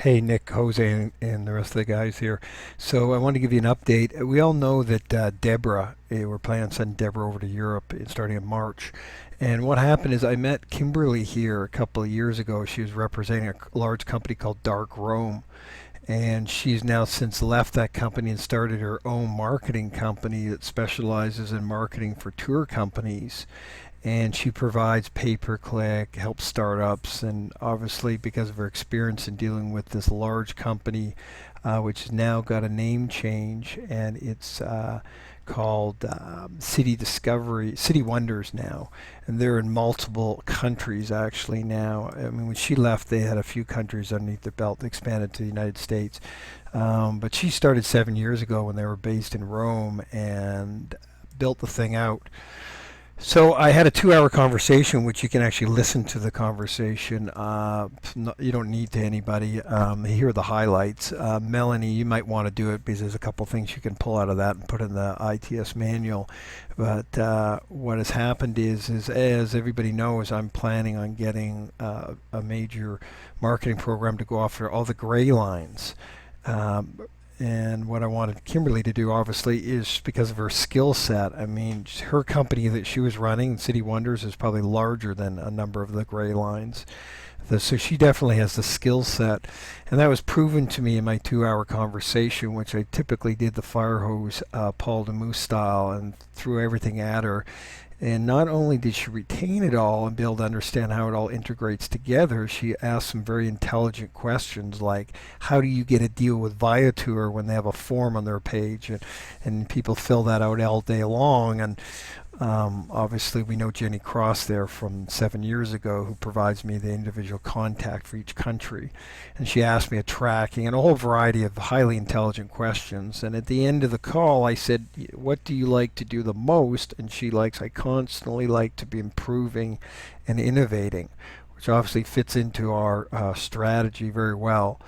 Hey, Nick, Jose, and the rest of the guys here. So I want to give you an update. We all know that Deborah, we're planning on sending Deborah over to Europe starting in March. And what happened is I met Kimberly here a couple of years ago. She was representing a large company called Dark Rome. And she's now since left that company and started her own marketing company that specializes in marketing for tour companies, and she provides pay-per-click, helps startups, and obviously because of her experience in dealing with this large company, which has now got a name change, and it's called City Wonders now, and they're in multiple countries actually now. I mean, when she left, they had a few countries underneath their belt. They expanded to the United States, but she started 7 years ago when they were based in Rome and built the thing out. So I had a 2-hour conversation, which you can actually listen to the conversation. You don't need to anybody. Here are the highlights. Melanie, you might want to do it because there's a couple things you can pull out of that and put in the ITS manual. But what has happened is as everybody knows, I'm planning on getting a major marketing program to go after all the gray lines. Um, and what I wanted Kimberly to do, obviously, is because of her skill set. I mean, her company that she was running, City Wonders, is probably larger than a number of the gray lines. So she definitely has the skill set. And that was proven to me in my 2-hour conversation, which I typically did the fire hose Paul Demus style and threw everything at her. And not only did she retain it all and be able to understand how it all integrates together, she asked some very intelligent questions like, how do you get a deal with Viator when they have a form on their page and people fill that out all day long? And obviously, we know Jenny Cross there from 7 years ago, who provides me the individual contact for each country. And she asked me a tracking and a whole variety of highly intelligent questions. And at the end of the call, I said, what do you like to do the most? And she likes, I constantly like to be improving and innovating, which obviously fits into our strategy very well.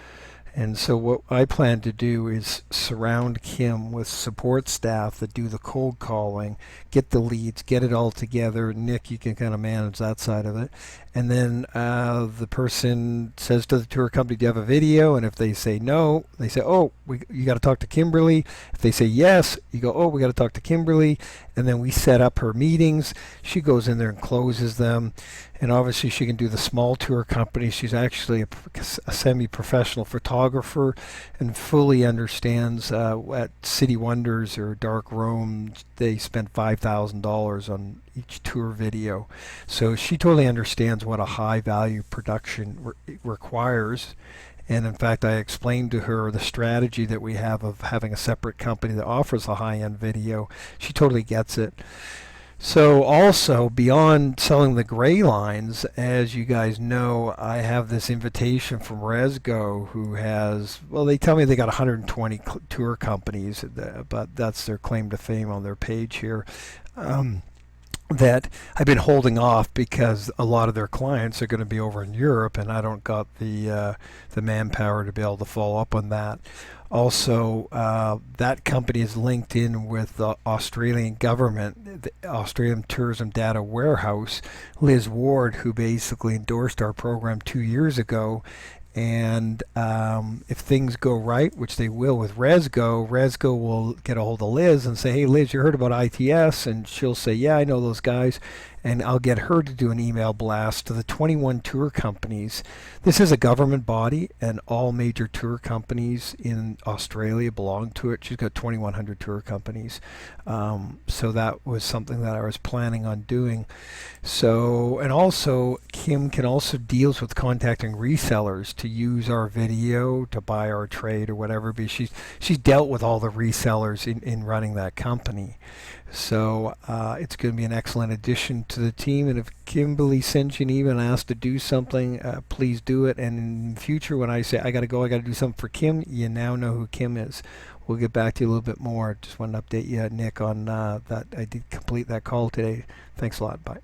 And so what I plan to do is surround Kim with support staff that do the cold calling, get the leads, get it all together. Nick, you can kind of manage that side of it. And then the person says to the tour company, do you have a video? And if they say no, they say, oh, you got to talk to Kimberly. If they say yes, you go, oh, we got to talk to Kimberly. And then we set up her meetings. She goes in there and closes them. And obviously she can do the small tour companies. She's actually a semi-professional photographer and fully understands at City Wonders or Dark Rome, they spent $5,000 on each tour video. So she totally understands what a high value production requires. And in fact, I explained to her the strategy that we have of having a separate company that offers a high-end video. She totally gets it. So also, beyond selling the gray lines, as you guys know, I have this invitation from Resgo, who has, well, they tell me they got 120 tour companies, but that's their claim to fame on their page here. That I've been holding off because a lot of their clients are going to be over in Europe, and I don't got the manpower to be able to follow up on that. Also, that company is linked in with the Australian government, the Australian Tourism Data Warehouse, Liz Ward, who basically endorsed our program 2 years ago. And if things go right, which they will with Resgo will get a hold of Liz and say, hey, Liz, you heard about ITS? And she'll say, yeah, I know those guys. And I'll get her to do an email blast to the 21 tour companies. This is a government body, and all major tour companies in Australia belong to it. She's got 2,100 tour companies. So that was something that I was planning on doing. So, and also, Kim can also deals with contacting resellers to use our video to buy our trade or whatever. Because she's dealt with all the resellers in running that company. So it's going to be an excellent addition to the team. And if Kimberly sends you an email and asks to do something, please do it. And in the future, when I say I got to go, I got to do something for Kim, you now know who Kim is. We'll get back to you a little bit more. Just want to update you, Nick, on that. I did complete that call today. Thanks a lot. Bye.